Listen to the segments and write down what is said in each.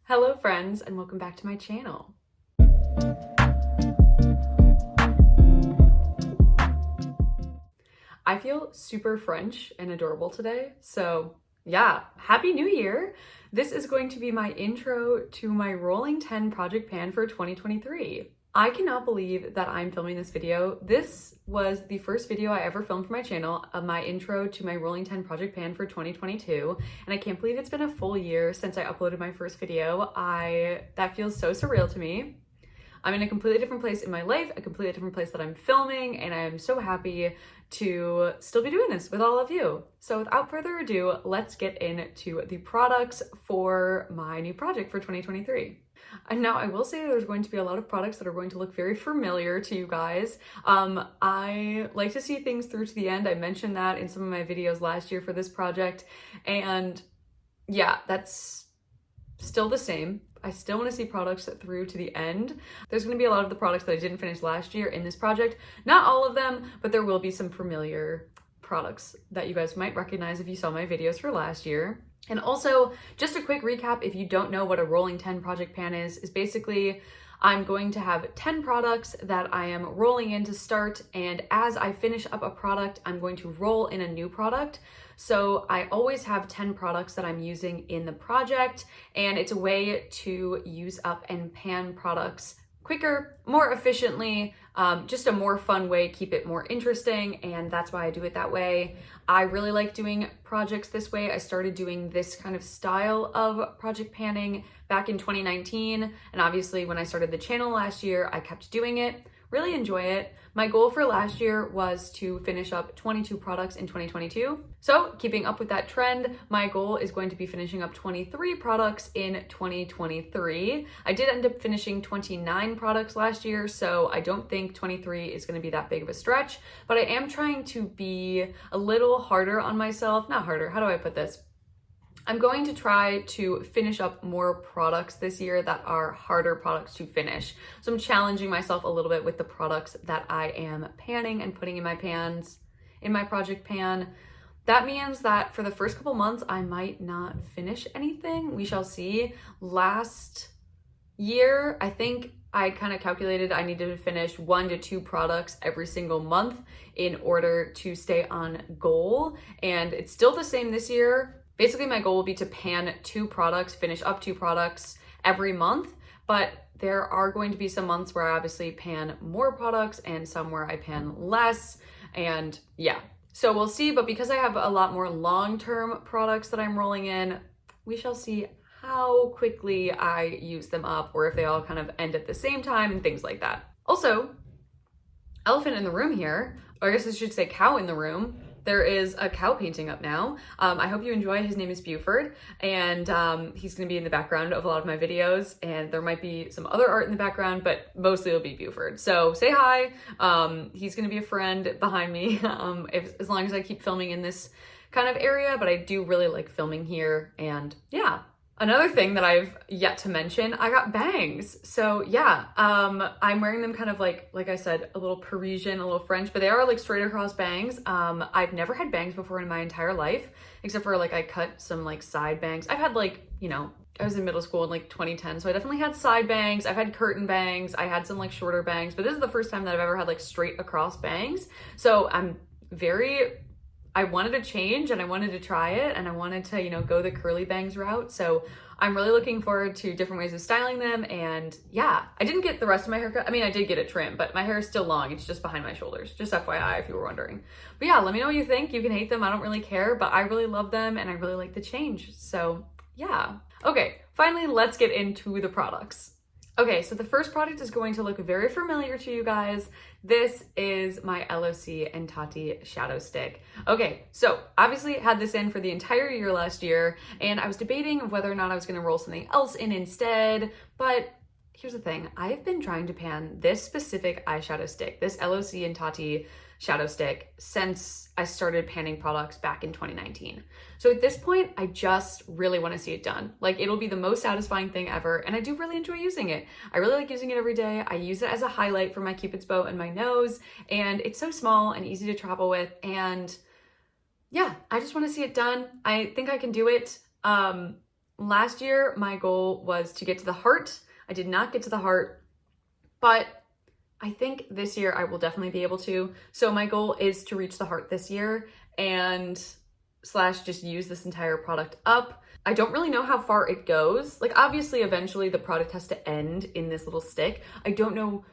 Hello friends, and welcome back to my channel. I feel super French and adorable today, so yeah, Happy New Year! This is going to be my intro to my Rolling 10 project pan for 2023. I cannot believe that I'm filming this video. This was the first video I ever filmed for my channel of my intro to my Rolling 10 project pan for 2022, and I can't believe it's been a full year since I uploaded my first video. That feels so surreal to me. I'm in a completely different place in my life, a completely different place that I'm filming, and I'm so happy to still be doing this with all of you. So without further ado, let's get into the products for my new project for 2023. And now I will say there's going to be a lot of products that are going to look very familiar to you guys. I like to see things through to the end. I mentioned that in some of my videos last year for this project, and yeah, that's still the same. I still want to see products through to the end. There's going to be a lot of the products that I didn't finish last year in this project. Not all of them, but there will be some familiar products that you guys might recognize if you saw my videos for last year. And also, just a quick recap, if you don't know what a Rolling 10 project pan is basically I'm going to have 10 products that I am rolling in to start, and as I finish up a product, I'm going to roll in a new product. So I always have 10 products that I'm using in the project, and it's a way to use up and pan products quicker, more efficiently, just a more fun way, keep it more interesting, and that's why I do it that way. I really like doing projects this way. I started doing this kind of style of project panning back in 2019, and obviously when I started the channel last year, I kept doing it. Really enjoy it. My goal for last year was to finish up 22 products in 2022. So keeping up with that trend, my goal is going to be finishing up 23 products in 2023. I did end up finishing 29 products last year, so I don't think 23 is going to be that big of a stretch, but I am trying to be a little harder on myself. Not harder, how do I put this? I'm going to try to finish up more products this year that are harder products to finish. So I'm challenging myself a little bit with the products that I am panning and putting in my pans, in my project pan. That means that for the first couple months, I might not finish anything. We shall see. Last year, I think I kind of calculated I needed to finish 1 to 2 products every single month in order to stay on goal. And it's still the same this year. Basically, my goal will be to pan 2 products, finish up 2 products every month, but there are going to be some months where I obviously pan more products and some where I pan less, and yeah. So we'll see, but because I have a lot more long-term products that I'm rolling in, we shall see how quickly I use them up or if they all kind of end at the same time and things like that. Also, elephant in the room here, or I guess I should say cow in the room. There is a cow painting up now. I hope you enjoy. His name is Buford, and he's gonna be in the background of a lot of my videos, and there might be some other art in the background, but mostly it'll be Buford. So say hi. He's gonna be a friend behind me as long as I keep filming in this kind of area, but I do really like filming here, and yeah. Another thing that I've yet to mention, I got bangs. So yeah, I'm wearing them kind of like I said, a little Parisian, a little French, but they are like straight across bangs. I've never had bangs before in my entire life, except for like I cut some like side bangs. I've had like, you know, I was in middle school in like 2010, so I definitely had side bangs. I've had curtain bangs. I had some like shorter bangs, but this is the first time that I've ever had like straight across bangs. So I wanted to change and I wanted to try it and I wanted to, you know, go the curly bangs route. So I'm really looking forward to different ways of styling them. And yeah, I didn't get the rest of my haircut. I mean, I did get it trimmed, but my hair is still long. It's just behind my shoulders. Just FYI, if you were wondering. But yeah, let me know what you think. You can hate them. I don't really care, but I really love them and I really like the change. So yeah. Okay, finally, let's get into the products. Okay, so the first product is going to look very familiar to you guys. This is my LOC and Tati shadow stick. Okay, so obviously had this in for the entire year last year, and I was debating whether or not I was gonna roll something else in instead, but here's the thing. I've been trying to pan this specific eyeshadow stick, this LOC and Tati shadow stick, since I started panning products back in 2019. So at this point, I just really want to see it done. Like, it'll be the most satisfying thing ever, and I do really enjoy using it. I really like using it every day. I use it as a highlight for my Cupid's bow and my nose, and it's so small and easy to travel with, and yeah, I just want to see it done. I think I can do it. last year my goal was to get to the heart. I did not get to the heart, but I think this year I will definitely be able to. So my goal is to reach the heart this year and slash just use this entire product up. I don't really know how far it goes. Like obviously eventually the product has to end in this little stick. I don't know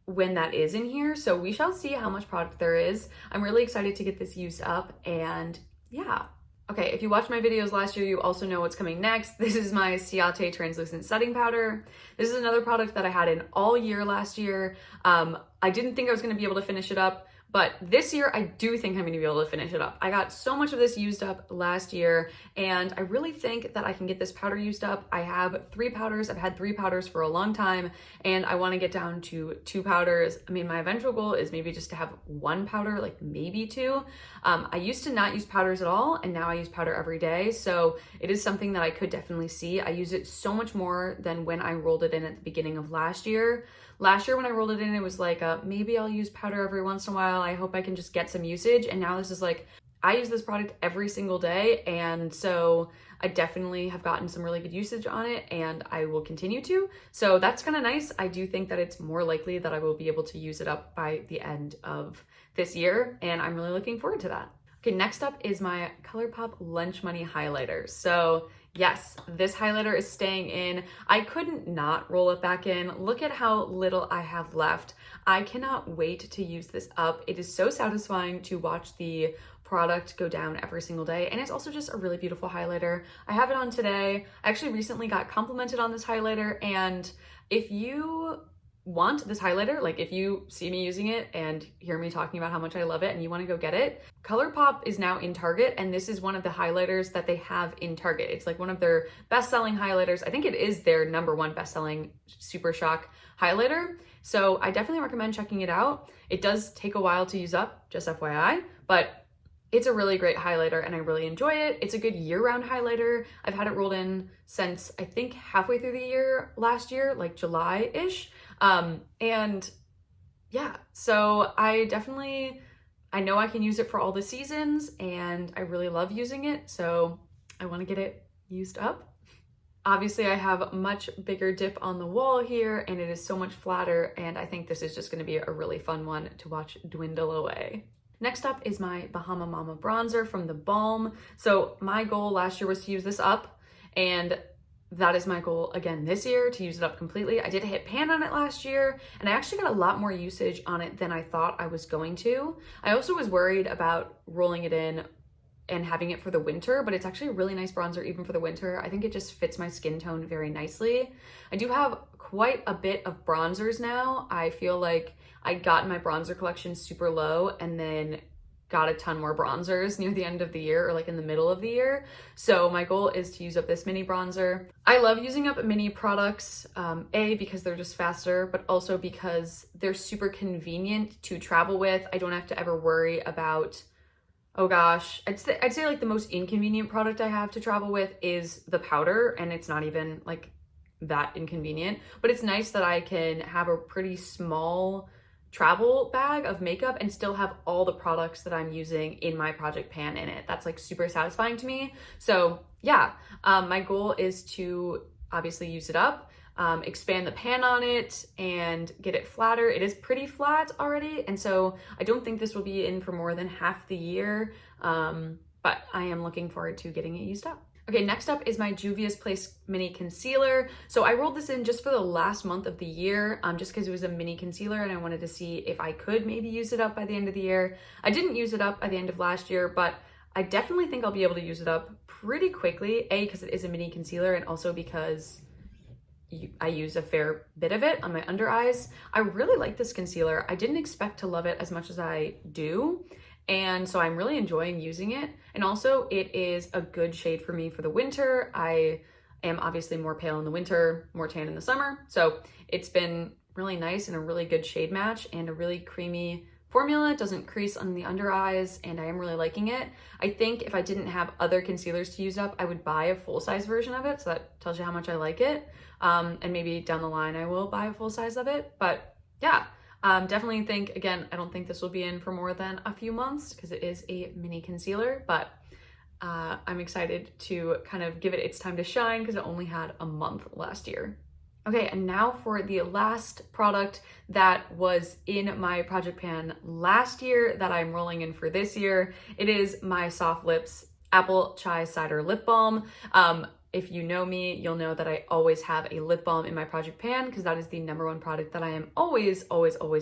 when that is in here, so we shall see how much product there is. I'm really excited to get this used up, and yeah. Okay, if you watched my videos last year, you also know what's coming next. This is my Ciate Translucent Setting Powder. This is another product that I had in all year last year. I didn't think I was gonna be able to finish it up, but this year I do think I'm gonna be able to finish it up. I got so much of this used up last year, and I really think that I can get this powder used up. I have 3 powders. I've had 3 powders for a long time, and I wanna get down to 2 powders. I mean, my eventual goal is maybe just to have 1 powder, like maybe 2. I used to not use powders at all, and now I use powder every day, so it is something that I could definitely see. I use it so much more than when I rolled it in at the beginning of last year. Last year when I rolled it in, it was like, maybe I'll use powder every once in a while. I hope I can just get some usage. And now this is like, I use this product every single day. And so I definitely have gotten some really good usage on it, and I will continue to. So that's kind of nice. I do think that it's more likely that I will be able to use it up by the end of this year. And I'm really looking forward to that. Okay, next up is my ColourPop Lunch Money highlighter. So yes, this highlighter is staying in. I couldn't not roll it back in. Look at how little I have left. I cannot wait to use this up. It is so satisfying to watch the product go down every single day, and it's also just a really beautiful highlighter. I have it on today. I actually recently got complimented on this highlighter, and if you want this highlighter, like if you see me using it and hear me talking about how much I love it and you want to go get it, ColourPop is now in Target, and this is one of the highlighters that they have in Target. It's like one of their best-selling highlighters. I think it is their #1 best-selling Super Shock highlighter. So I definitely recommend checking it out. It does take a while to use up, just FYI, but it's a really great highlighter and I really enjoy it. It's a good year-round highlighter. I've had it rolled in since I think halfway through the year last year, like July-ish. And yeah, so I know I can use it for all the seasons, and I really love using it. So I want to get it used up. Obviously I have a much bigger dip on the wall here, and it is so much flatter. And I think this is just going to be a really fun one to watch dwindle away. Next up is my Bahama Mama bronzer from the Balm. So my goal last year was to use this up, and that is my goal again this year, to use it up completely. I did hit pan on it last year, and I actually got a lot more usage on it than I thought I was going to. I also was worried about rolling it in and having it for the winter, but it's actually a really nice bronzer even for the winter. I think it just fits my skin tone very nicely. I do have quite a bit of bronzers now. I feel like I got my bronzer collection super low and then got a ton more bronzers near the end of the year, or like in the middle of the year. So my goal is to use up this mini bronzer. I love using up mini products, A, because they're just faster, but also because they're super convenient to travel with. I don't have to ever worry about, oh gosh, I'd say like the most inconvenient product I have to travel with is the powder, and it's not even like that inconvenient, but it's nice that I can have a pretty small travel bag of makeup and still have all the products that I'm using in my project pan in it. That's like super satisfying to me. So yeah, my goal is to obviously use it up, expand the pan on it and get it flatter. It is pretty flat already, and so I don't think this will be in for more than half the year, but I am looking forward to getting it used up. Okay, next up is my Juvia's Place Mini Concealer. So I rolled this in just for the last month of the year, just because it was a mini concealer and I wanted to see if I could maybe use it up by the end of the year. I didn't use it up by the end of last year, but I definitely think I'll be able to use it up pretty quickly. A, because it is a mini concealer, and also because I use a fair bit of it on my under eyes. I really like this concealer. I didn't expect to love it as much as I do, and so I'm really enjoying using it. And also it is a good shade for me for the winter. I am obviously more pale in the winter, more tan in the summer. So it's been really nice and a really good shade match and a really creamy formula. It doesn't crease on the under eyes, and I am really liking it. I think if I didn't have other concealers to use up, I would buy a full-size version of it. So that tells you how much I like it. And maybe down the line I will buy a full size of it. But yeah, definitely think, again, I don't think this will be in for more than a few months because it is a mini concealer, but I'm excited to kind of give it its time to shine because it only had a month last year. Okay, and now for the last product that was in my project pan last year that I'm rolling in for this year. It is my Soft Lips Apple Chai Cider Lip Balm. If you know me, you'll know that I always have a lip balm in my project pan because that is the #1 product that I am always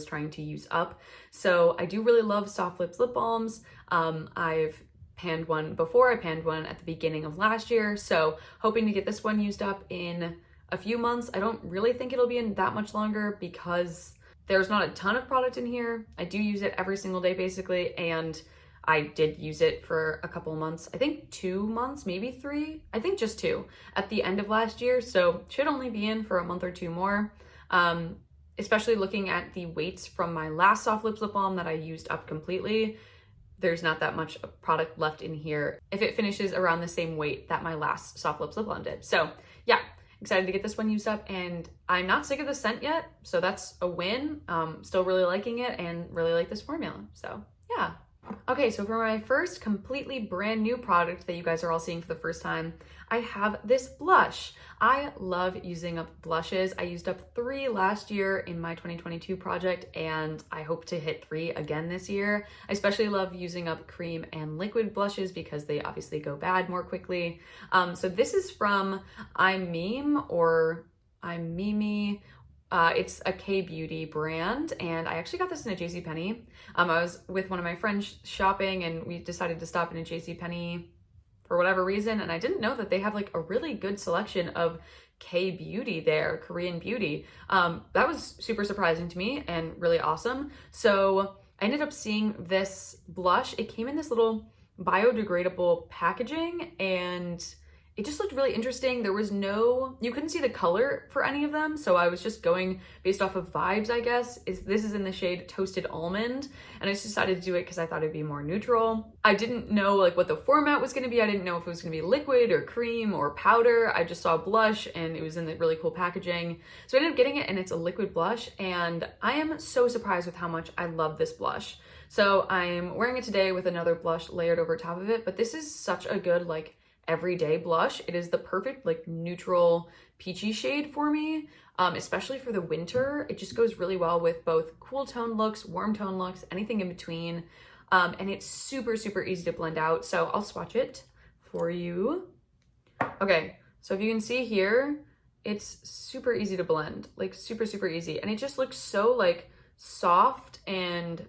trying to use up. So I do really love Soft Lips lip balms. I've panned one before. I panned one at the beginning of last year. So hoping to get this one used up in a few months. I don't really think it'll be in that much longer because there's not a ton of product in here. I do use it every single day basically, and I did use it for a couple months. I think 2 months, maybe 3. I think just 2 at the end of last year. So should only be in for a month or 2 more. Especially looking at the weights from my last Soft Lips lip balm that I used up completely. There's not that much product left in here if it finishes around the same weight that my last Soft Lips lip balm did. So yeah, excited to get this one used up, and I'm not sick of the scent yet, so that's a win. Still really liking it and really like this formula, so yeah. Okay, so for my first completely brand new product that you guys are all seeing for the first time, I have this blush. I love using up blushes. I used up 3 last year in my 2022 project, and I hope to hit 3 again this year. I especially love using up cream and liquid blushes because they obviously go bad more quickly. So this is from I'm Meme or I'm Mimi. It's a K-Beauty brand, and I actually got this in a JCPenney. I was with one of my friends shopping, and we decided to stop in a JCPenney for whatever reason, and I didn't know that they have like a really good selection of K-Beauty there, Korean beauty. That was super surprising to me and really awesome. So I ended up seeing this blush. It came in this little biodegradable packaging, and it just looked really interesting. There was you couldn't see the color for any of them, so I was just going based off of vibes, I guess. This is in the shade Toasted Almond, and I just decided to do it because I thought it'd be more neutral. I didn't know like what the format was going to be. I didn't know if it was going to be liquid or cream or powder. I just saw blush, and it was in the really cool packaging. So I ended up getting it, and it's a liquid blush, and I am so surprised with how much I love this blush. So I'm wearing it today with another blush layered over top of it, but this is such a good like everyday blush. It is the perfect like neutral peachy shade for me, especially for the winter. It just goes really well with both cool tone looks, warm tone looks, anything in between. And it's super easy to blend out. So I'll swatch it for you. Okay, so if you can see here, it's super easy to blend, like super easy. And it just looks so like soft, and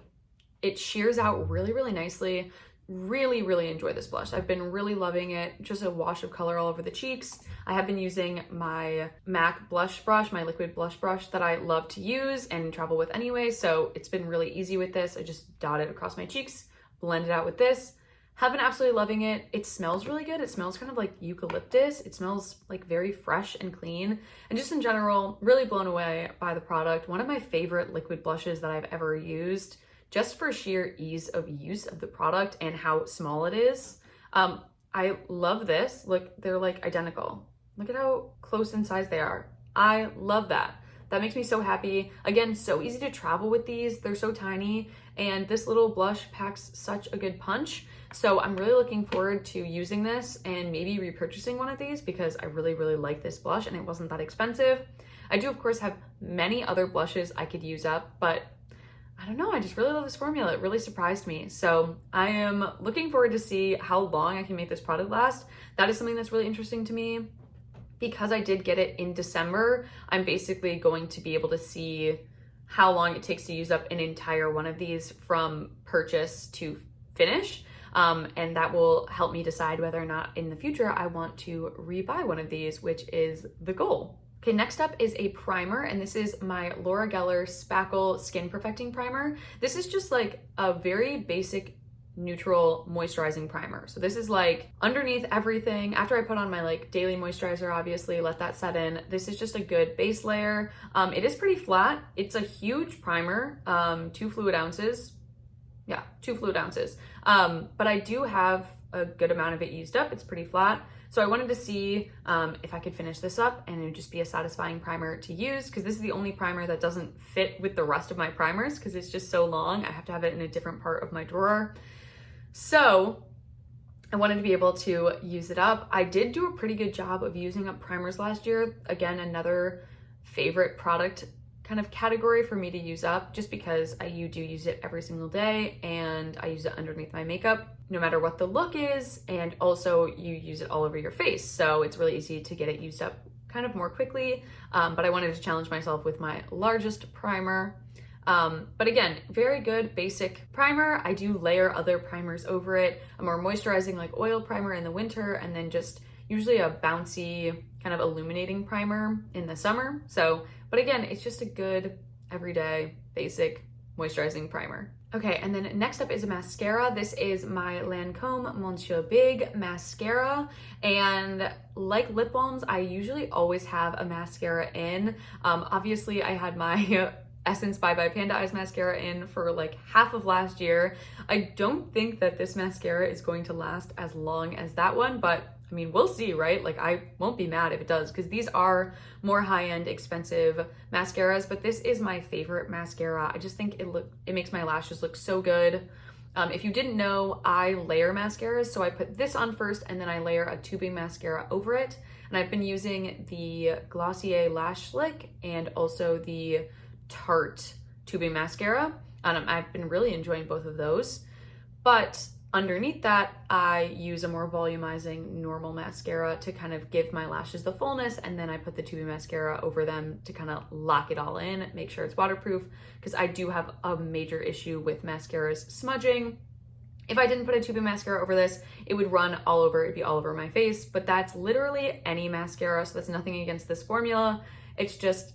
it shears out really nicely. Really enjoy this blush. I've been really loving it. Just a wash of color all over the cheeks. I have been using my MAC blush brush, my liquid blush brush that I love to use and travel with anyway, so it's been really easy with this. I just dot it across my cheeks, blend it out with this. Have been absolutely loving it. It smells really good. It smells kind of like eucalyptus. It smells like very fresh and clean, and just in general, really blown away by the product. One of my favorite liquid blushes that I've ever used, just for sheer ease of use of the product and how small it is. I love this. Look, they're like identical. Look at how close in size they are. I love that. That makes me so happy. Again, so easy to travel with these. They're so tiny, and this little blush packs such a good punch. So I'm really looking forward to using this and maybe repurchasing one of these because I really like this blush, and it wasn't that expensive. I do, of course, have many other blushes I could use up, but I don't know, I just really love this formula. It really surprised me. So I am looking forward to see how long I can make this product last. That is something that's really interesting to me. Because I did get it in December, I'm basically going to be able to see how long it takes to use up an entire one of these from purchase to finish. And that will help me decide whether or not in the future I want to rebuy one of these, which is the goal. Okay, next up is a primer, and this is my Laura Geller Spackle Skin Perfecting Primer. This is just like a very basic neutral moisturizing primer. So this is like underneath everything. After I put on my like daily moisturizer, obviously let that set in. This is just a good base layer. It is pretty flat. It's a huge primer, 2 fluid ounces. Yeah, 2 fluid ounces. But I do have a good amount of it used up. It's pretty flat. So I wanted to see if I could finish this up and it would just be a satisfying primer to use, because this is the only primer that doesn't fit with the rest of my primers because it's just so long. I have to have it in a different part of my drawer. So I wanted to be able to use it up. I did do a pretty good job of using up primers last year. Again, another favorite product kind of category for me to use up, just because you do use it every single day and I use it underneath my makeup no matter what the look is, and also you use it all over your face, so it's really easy to get it used up kind of more quickly. But I wanted to challenge myself with my largest primer. But again, very good basic primer. I do layer other primers over it, a more moisturizing like oil primer in the winter, and then just usually a bouncy kind of illuminating primer in the summer. So, but again, it's just a good everyday basic moisturizing primer. Okay, and then next up is a mascara. This is my Lancome Monsieur Big mascara, and like lip balms, I usually always have a mascara in. Obviously, I had my Essence Bye Bye Panda Eyes mascara in for like half of last year. I don't think that this mascara is going to last as long as that one, but I mean, we'll see, right? Like, I won't be mad if it does, because these are more high-end, expensive mascaras, but this is my favorite mascara. I just think it makes my lashes look so good. If you didn't know, I layer mascaras, so I put this on first, and then I layer a tubing mascara over it. And I've been using the Glossier Lash Slick and also the Tarte tubing mascara. I've been really enjoying both of those, but underneath that, I use a more volumizing normal mascara to kind of give my lashes the fullness, and then I put the tubing mascara over them to kind of lock it all in, make sure it's waterproof, because I do have a major issue with mascaras smudging. If I didn't put a tubing mascara over this, it would run all over, it'd be all over my face, but that's literally any mascara, so that's nothing against this formula. It's just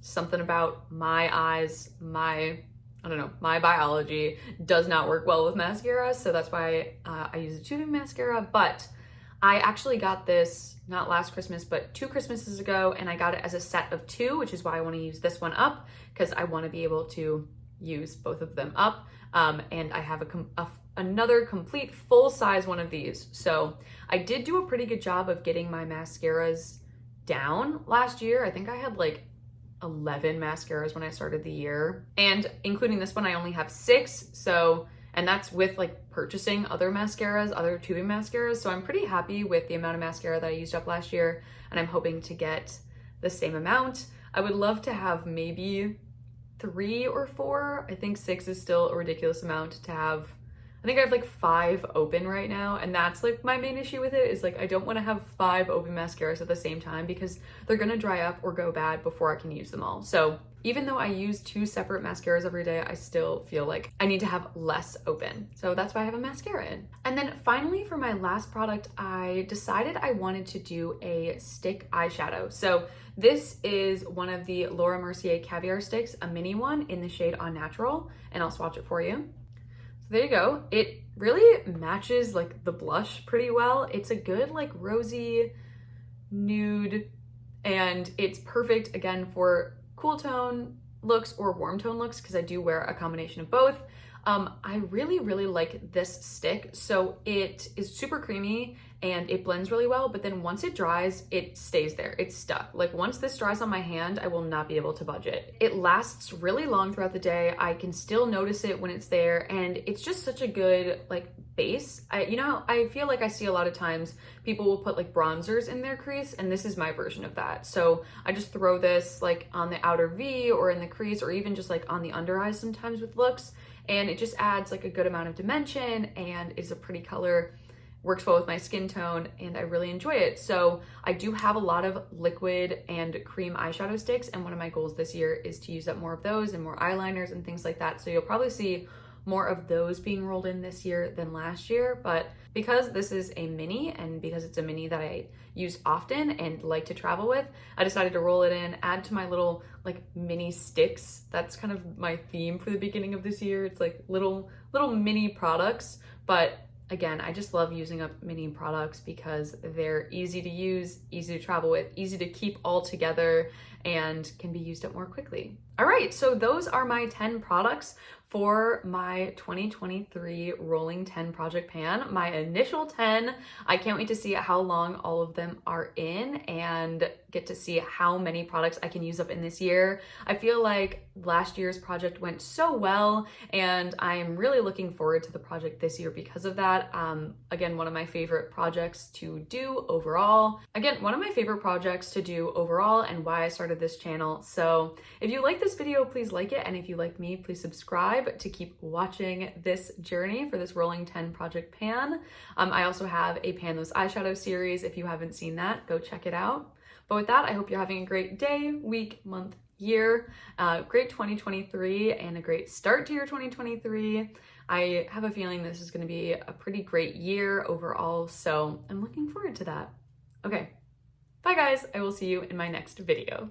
something about my eyes, my biology does not work well with mascara, so that's why I use a tubing mascara. But I actually got this not last Christmas, but 2 Christmases ago, and I got it as a set of 2, which is why I want to use this one up, because I want to be able to use both of them up. And I have another complete full-size one of these. So I did do a pretty good job of getting my mascaras down last year. I think I had like 11 mascaras when I started the year, and including this one I only have 6, so, and that's with like purchasing other mascaras, other tubing mascaras, so I'm pretty happy with the amount of mascara that I used up last year, and I'm hoping to get the same amount. I would love to have maybe 3 or 4. I think 6 is still a ridiculous amount to have. I think I have like 5 open right now, and that's like my main issue with it, is like I don't want to have 5 open mascaras at the same time, because they're gonna dry up or go bad before I can use them all. So even though I use 2 separate mascaras every day, I still feel like I need to have less open. So that's why I have a mascara in. And then finally, for my last product, I decided I wanted to do a stick eyeshadow. So this is one of the Laura Mercier Caviar Sticks, a mini one in the shade On Natural, and I'll swatch it for you. There you go. It really matches like the blush pretty well. It's a good like rosy nude, and it's perfect again for cool tone looks or warm tone looks, because I do wear a combination of both. I really like this stick. So it is super creamy and it blends really well, but then once it dries, it stays there. It's stuck. Like once this dries on my hand, I will not be able to budge it. It lasts really long throughout the day. I can still notice it when it's there, and it's just such a good like base. I feel like I see a lot of times people will put like bronzers in their crease, and this is my version of that. So I just throw this like on the outer V or in the crease, or even just like on the under eyes sometimes with looks, and it just adds like a good amount of dimension and is a pretty color, works well with my skin tone, and I really enjoy it. So I do have a lot of liquid and cream eyeshadow sticks, and one of my goals this year is to use up more of those and more eyeliners and things like that. So you'll probably see more of those being rolled in this year than last year, but because this is a mini, and because it's a mini that I use often and like to travel with, I decided to roll it in, add to my little like mini sticks. That's kind of my theme for the beginning of this year. It's like little mini products, but again, I just love using up mini products because they're easy to use, easy to travel with, easy to keep all together, and can be used up more quickly. All right, so those are my 10 products for my 2023 rolling 10 project pan, my initial 10. I can't wait to see how long all of them are in and get to see how many products I can use up in this year. I feel like last year's project went so well, and I'm really looking forward to the project this year because of that. Again, one of my favorite projects to do overall. And why I started this channel. So if you like this video, please like it. And if you like me, please subscribe to keep watching this journey for this rolling 10 project pan. I also have a Pan Those Eyeshadow series. If you haven't seen that, go check it out. But with that, I hope you're having a great day, week, month, year, great 2023 and a great start to your 2023. I have a feeling this is going to be a pretty great year overall, so I'm looking forward to that. Okay, bye guys, I will see you in my next video.